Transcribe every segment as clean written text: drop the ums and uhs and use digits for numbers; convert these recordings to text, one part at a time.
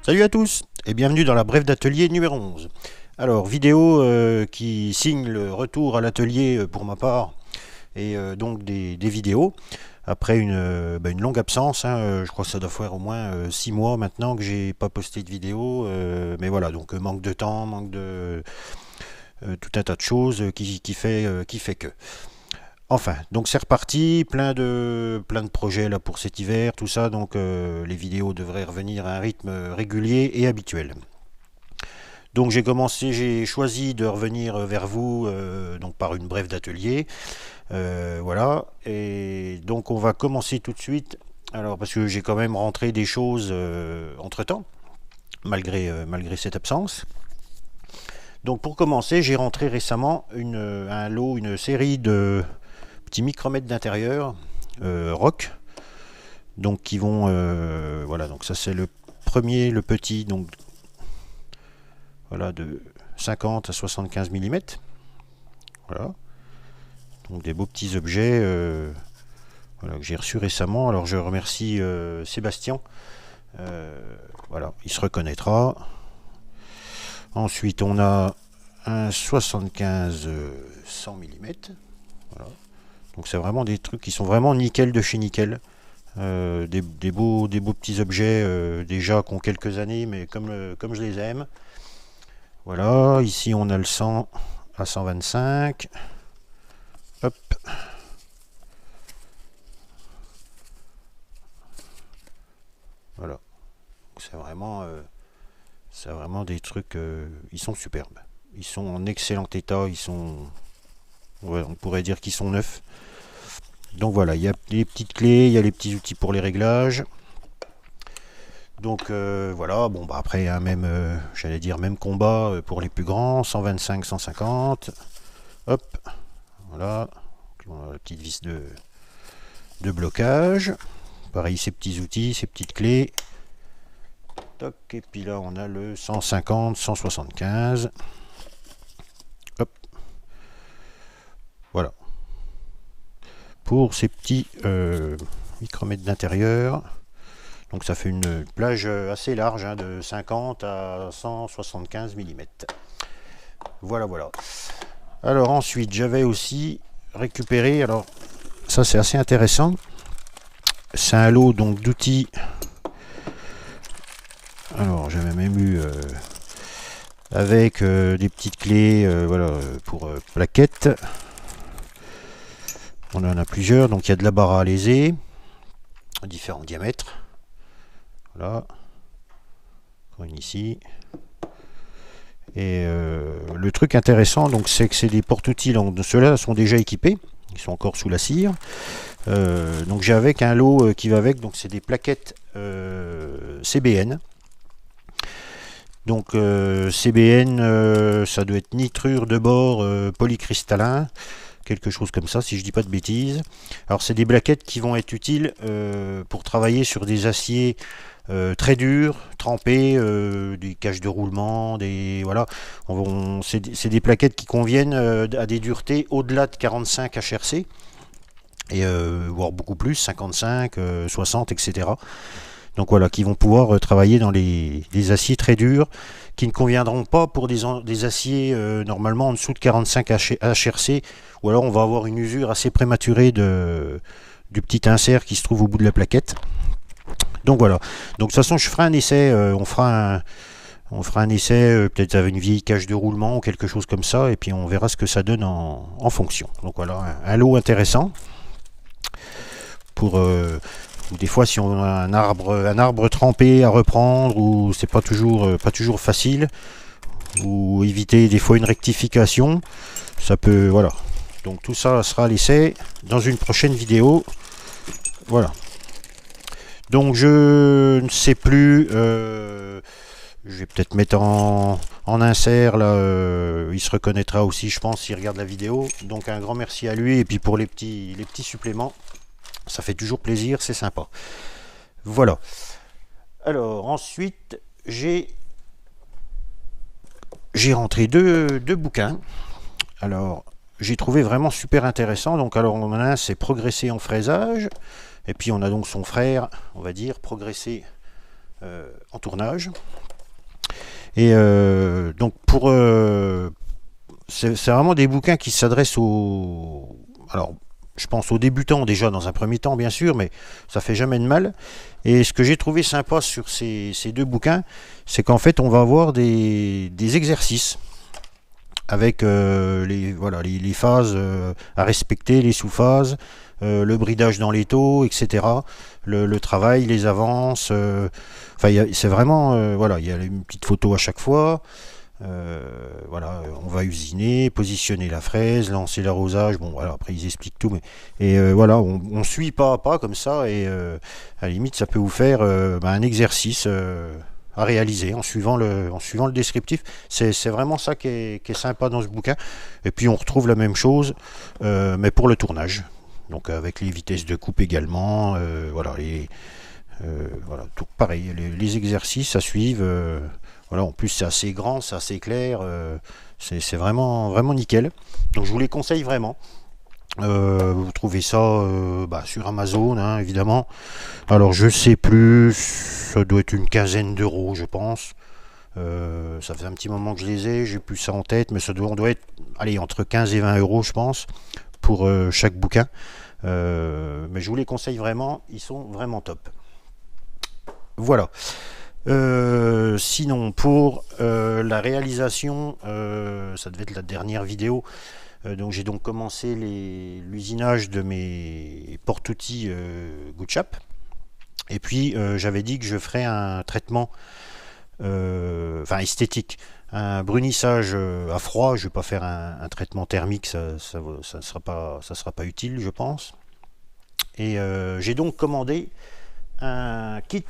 Salut à tous et bienvenue dans la brève d'atelier numéro 11. Alors, vidéo qui signe le retour à l'atelier pour ma part et donc des vidéos après une longue absence. Je crois que ça doit faire au moins 6 mois maintenant que j'ai pas posté de vidéo. Mais voilà, donc manque de temps, manque de tout un tas de choses qui fait que. Enfin, donc c'est reparti, plein de projets là pour cet hiver, tout ça, donc les vidéos devraient revenir à un rythme régulier et habituel. Donc j'ai choisi de revenir vers vous donc par une brève d'atelier, voilà, et donc on va commencer tout de suite, alors parce que j'ai quand même rentré des choses entre-temps, malgré cette absence. Donc pour commencer, j'ai rentré récemment une série de petits micromètres d'intérieur rock, donc qui vont voilà, donc ça c'est le premier, le petit, donc voilà, de 50 à 75 mm, voilà, donc des beaux petits objets voilà, que j'ai reçus récemment. Alors je remercie Sébastien, voilà, il se reconnaîtra. Ensuite on a un 75 100 mm, voilà. Donc c'est vraiment des trucs qui sont vraiment nickel de chez nickel. Des beaux petits objets déjà qui ont quelques années, mais comme je les aime. Voilà, ici on a le 100 à 125. Hop. Voilà. C'est vraiment des trucs, ils sont superbes. Ils sont en excellent état, ouais, on pourrait dire qu'ils sont neufs. Donc voilà, il y a les petites clés, il y a les petits outils pour les réglages. Donc voilà, bon bah après j'allais dire même combat pour les plus grands, 125, 150. Hop, voilà. On a la petite vis de blocage. Pareil, ces petits outils, ces petites clés. Toc, et puis là on a le 150, 175. Hop. Voilà. Pour ces petits micromètres d'intérieur. Donc ça fait une plage assez large, de 50 à 175 mm. Voilà, voilà. Alors ensuite, j'avais aussi récupéré, alors ça c'est assez intéressant. C'est un lot donc d'outils. Alors j'avais même eu avec des petites clés, voilà, pour plaquettes. On en a plusieurs, donc il y a de la barre à léser, différents diamètres. Voilà, une ici. Et le truc intéressant, donc, c'est que c'est des porte-outils. Ceux-là sont déjà équipés, ils sont encore sous la cire. Donc j'ai avec un lot qui va avec, donc c'est des plaquettes CBN. Donc CBN, ça doit être nitrure de bord polycristallin, quelque chose comme ça, si je dis pas de bêtises. Alors c'est des plaquettes qui vont être utiles pour travailler sur des aciers très durs, trempés, des caches de roulement, voilà. C'est des plaquettes qui conviennent à des duretés au-delà de 45 HRC, et voire beaucoup plus, 55, 60, etc. Donc voilà, qui vont pouvoir travailler dans des aciers très durs, qui ne conviendront pas pour des aciers normalement en dessous de 45 HRC, ou alors on va avoir une usure assez prématurée du petit insert qui se trouve au bout de la plaquette. Donc voilà, donc de toute façon je ferai un essai, on fera un essai peut-être avec une vieille cage de roulement ou quelque chose comme ça, et puis on verra ce que ça donne en fonction. Donc voilà, un lot intéressant pour des fois si on a un arbre trempé à reprendre, ou c'est pas toujours facile, ou éviter des fois une rectification, ça peut, voilà. Donc tout ça sera à l'essai dans une prochaine vidéo. Voilà. Donc je ne sais plus, je vais peut-être mettre en insert là, il se reconnaîtra aussi je pense s'il regarde la vidéo. Donc un grand merci à lui, et puis pour les petits suppléments, ça fait toujours plaisir, c'est sympa. Voilà. Alors ensuite j'ai rentré deux bouquins. Alors j'ai trouvé vraiment super intéressant. Donc alors on en a un, c'est Progresser en fraisage. Et puis on a donc son frère, on va dire, Progresser en tournage. Et donc c'est vraiment des bouquins qui s'adressent aux... Alors, je pense aux débutants déjà dans un premier temps, bien sûr, mais ça fait jamais de mal. Et ce que j'ai trouvé sympa sur ces deux bouquins, c'est qu'en fait, on va avoir des exercices avec les phases à respecter, les sous-phases, le bridage dans les taux, etc. Le travail, les avances. C'est vraiment... il y a une petite photo à chaque fois. On va usiner, positionner la fraise, lancer l'arrosage. Bon, voilà, après ils expliquent tout, mais on suit pas à pas comme ça, et à la limite ça peut vous faire un exercice à réaliser en suivant le descriptif. C'est vraiment ça qui est sympa dans ce bouquin. Et puis on retrouve la même chose, mais pour le tournage. Donc avec les vitesses de coupe également, tout pareil, les exercices à suivre. En plus c'est assez grand, c'est assez clair, c'est vraiment, vraiment nickel. Donc je vous les conseille vraiment. Vous trouvez ça sur Amazon, hein, évidemment. Alors je sais plus, ça doit être une quinzaine d'euros, je pense. Ça fait un petit moment que je les ai, j'ai plus ça en tête, mais on doit être entre 15 et 20 euros, je pense, pour chaque bouquin. Mais je vous les conseille vraiment, ils sont vraiment top. Voilà. Sinon, pour la réalisation, ça devait être la dernière vidéo. Donc j'ai donc commencé l'usinage de mes porte-outils Goodchap. Et puis j'avais dit que je ferais un traitement esthétique, un brunissage à froid. Je vais pas faire un traitement thermique, ça sera pas utile, je pense. Et j'ai donc commandé un kit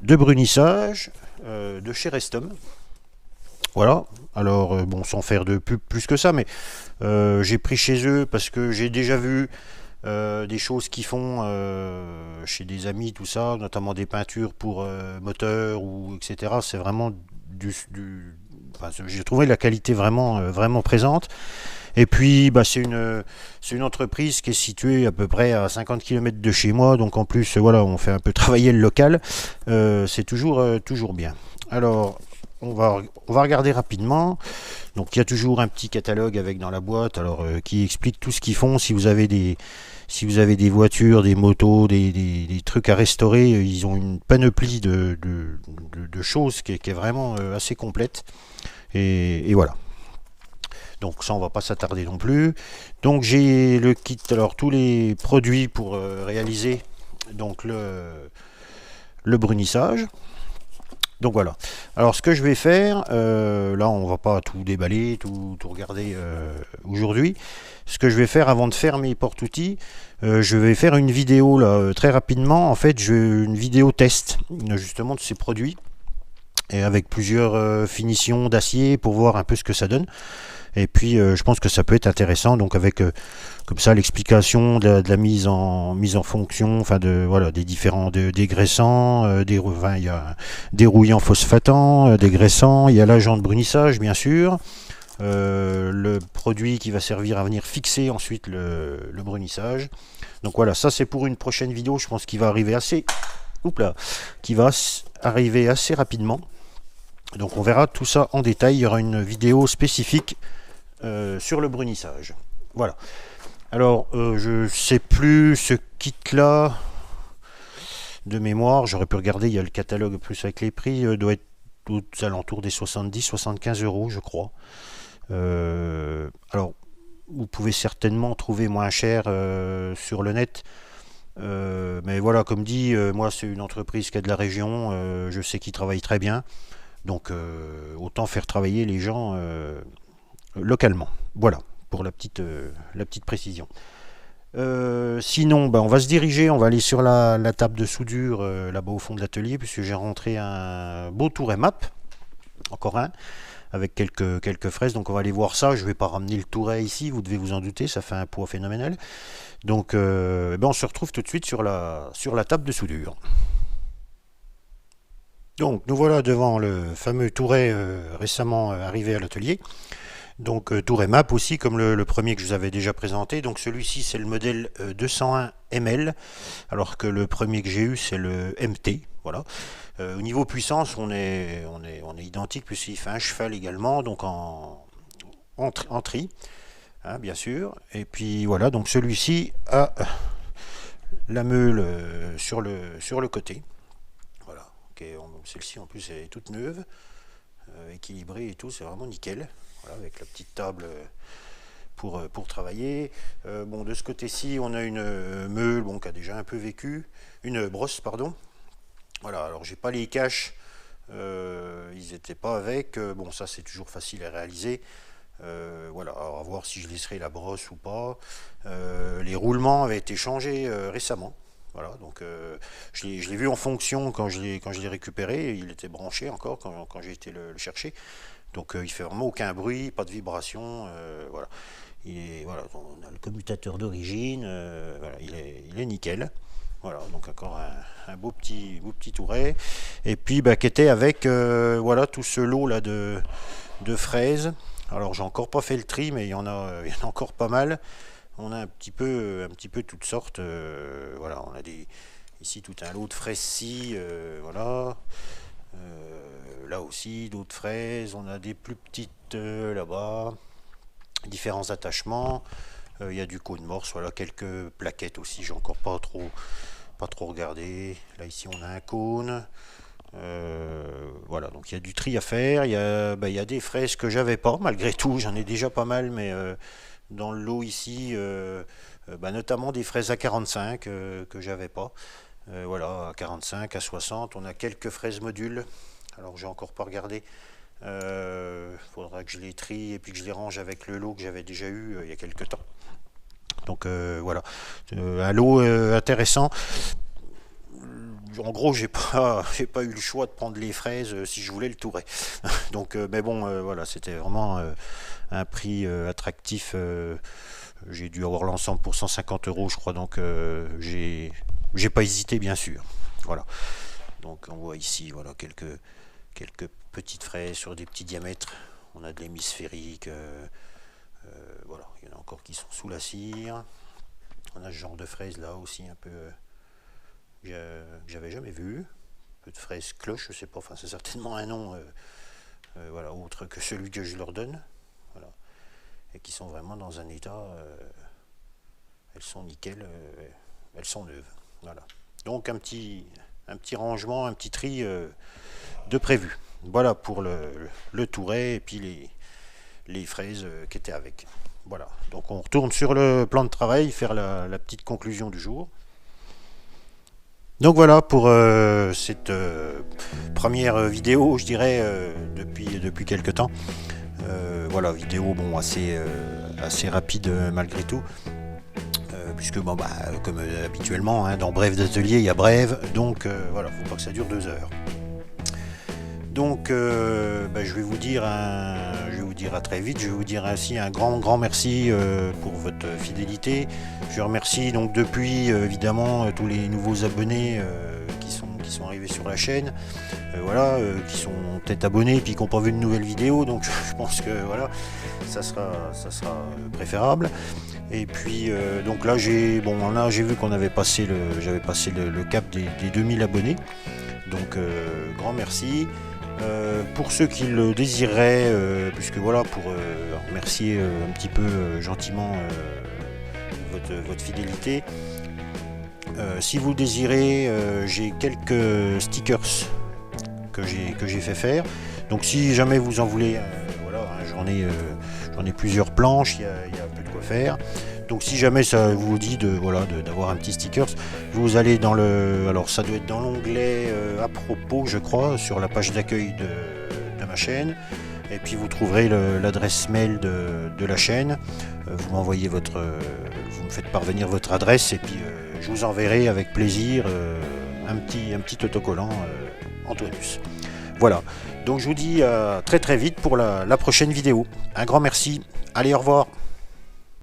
de brunissage de chez Restom. Voilà, alors sans faire de pub plus que ça, mais j'ai pris chez eux parce que j'ai déjà vu des choses qu'ils font chez des amis, tout ça, notamment des peintures pour moteurs, etc. C'est vraiment j'ai trouvé la qualité vraiment, vraiment présente. Et puis c'est une entreprise qui est située à peu près à 50 km de chez moi, donc en plus on fait un peu travailler le local, c'est toujours bien. Alors on va regarder rapidement. Donc il y a toujours un petit catalogue avec dans la boîte, qui explique tout ce qu'ils font. Si vous avez des voitures, des motos, des trucs à restaurer, ils ont une panoplie de choses qui est vraiment assez complète. Et voilà. Donc ça on va pas s'attarder non plus. Donc j'ai le kit, tous les produits pour réaliser donc le brunissage. Donc voilà. Alors ce que je vais faire, là on va pas tout déballer, tout regarder aujourd'hui. Ce que je vais faire avant de faire mes porte-outils, je vais faire une vidéo là très rapidement. En fait, une vidéo test justement de ces produits, et avec plusieurs finitions d'acier pour voir un peu ce que ça donne. Et puis je pense que ça peut être intéressant, donc avec comme ça l'explication de la mise en fonction, des différents dégraissants, il y a dérouillants phosphatants, dégraissants, il y a l'agent de brunissage bien sûr, le produit qui va servir à venir fixer ensuite le brunissage. Donc voilà, ça c'est pour une prochaine vidéo, je pense qu'il va arriver assez rapidement. Donc on verra tout ça en détail, il y aura une vidéo spécifique sur le brunissage. Voilà. Alors je sais plus ce kit là de mémoire, j'aurais pu regarder, il y a le catalogue plus avec les prix, doit être aux alentours des 70-75 euros je crois. Alors vous pouvez certainement trouver moins cher sur le net, mais voilà, comme dit, moi c'est une entreprise qui est de la région, je sais qu'ils travaillent très bien, donc autant faire travailler les gens localement. Voilà pour la petite précision. Sinon on va se diriger, on va aller sur la table de soudure là-bas au fond de l'atelier, puisque j'ai rentré un beau touret MAP, encore un avec quelques fraises, donc on va aller voir ça. Je vais pas ramener le touret ici, vous devez vous en douter, ça fait un poids phénoménal. Donc on se retrouve tout de suite sur la table de soudure. Donc nous voilà devant le fameux touret récemment arrivé à l'atelier. Donc tour EMAP aussi, comme le premier que je vous avais déjà présenté. Donc celui-ci c'est le modèle 201 ml, alors que le premier que j'ai eu c'est le MT. Voilà. Au niveau puissance, on est identique, puisqu'il fait un cheval également, donc en tri, hein, bien sûr. Et puis voilà, donc celui-ci a la meule sur le côté. Voilà. Okay, celle-ci en plus est toute neuve, équilibrée et tout, c'est vraiment nickel. Voilà, avec la petite table pour travailler. Bon, de ce côté-ci, on a une meule bon, qui a déjà un peu vécu, une brosse, pardon. Voilà, alors j'ai pas les caches, ils n'étaient pas avec. Bon, ça c'est toujours facile à réaliser. Voilà, alors à voir si je laisserai la brosse ou pas. Les roulements avaient été changés récemment. Voilà, donc je l'ai vu en fonction quand je l'ai récupéré. Il était branché encore quand j'ai été le chercher. Donc il fait vraiment aucun bruit, pas de vibration. Voilà. Voilà, on a le commutateur d'origine. Voilà, il est nickel. Voilà, donc encore un beau petit touret. Et puis qui était avec voilà, tout ce lot là de fraises. Alors j'ai encore pas fait le tri, mais il y en a encore pas mal. On a un petit peu toutes sortes. Voilà, on a ici tout un lot de fraises-ci. Voilà. Là aussi d'autres fraises. On a des plus petites là-bas. Différents attachements. Il y a du cône morse. Voilà, quelques plaquettes aussi. J'ai encore pas trop regardé. Là ici on a un cône. Voilà, donc il y a du tri à faire. Il y a des fraises que j'avais pas, malgré tout, j'en ai déjà pas mal, mais dans le lot ici, notamment des fraises à 45 que j'avais pas. Voilà, à 45, à 60, on a quelques fraises modules. Alors j'ai encore pas regardé. Faudra que je les trie et puis que je les range avec le lot que j'avais déjà eu il y a quelques temps. Donc voilà, un lot intéressant. En gros, j'ai pas eu le choix de prendre les fraises si je voulais le touret. Donc, mais bon, voilà, c'était vraiment un prix attractif. J'ai dû avoir l'ensemble pour 150 €, je crois. Donc, j'ai pas hésité, bien sûr. Voilà. Donc, on voit ici, voilà, quelques petites fraises sur des petits diamètres. On a de l'hémisphérique. Voilà, il y en a encore qui sont sous la cire. On a ce genre de fraises là aussi un peu que j'avais jamais vu. Un peu de fraises cloche, je sais pas, enfin c'est certainement un nom voilà, autre que celui que je leur donne. Voilà. Et qui sont vraiment dans un état, elles sont nickel, elles sont neuves. Voilà. Donc un petit rangement, un petit tri de prévu. Voilà pour le touret et puis les fraises qui étaient avec. Voilà, donc on retourne sur le plan de travail, faire la petite conclusion du jour. Donc voilà pour cette première vidéo, je dirais, depuis quelques temps. Voilà, vidéo bon, assez rapide malgré tout. Puisque bon, comme habituellement, hein, dans Brève d'atelier, il y a Brève, donc voilà, faut pas que ça dure 2 heures. Donc je vais vous dire à très vite. Je vais vous dire ainsi un grand merci pour votre fidélité. Je remercie donc depuis évidemment tous les nouveaux abonnés qui sont arrivés sur la chaîne, voilà, qui sont peut-être abonnés puis qui n'ont pas vu de nouvelles vidéos. Donc je pense que voilà, ça sera préférable. Et puis donc là j'ai vu qu'on avait passé j'avais passé le cap des 2000 abonnés. Donc grand merci. Pour ceux qui le désireraient, puisque voilà, pour remercier un petit peu gentiment votre fidélité, si vous le désirez, j'ai quelques stickers que j'ai fait faire. Donc si jamais vous en voulez, voilà, hein, j'en ai plusieurs planches, il y a un peu de quoi faire. Donc si jamais ça vous dit d'avoir un petit sticker, vous allez alors ça doit être dans l'onglet à propos, je crois, sur la page d'accueil de ma chaîne. Et puis vous trouverez l'adresse mail de la chaîne. Vous m'envoyez vous me faites parvenir votre adresse et puis je vous enverrai avec plaisir un petit autocollant Antoinus. Voilà. Donc je vous dis à très vite pour la prochaine vidéo. Un grand merci. Allez, au revoir.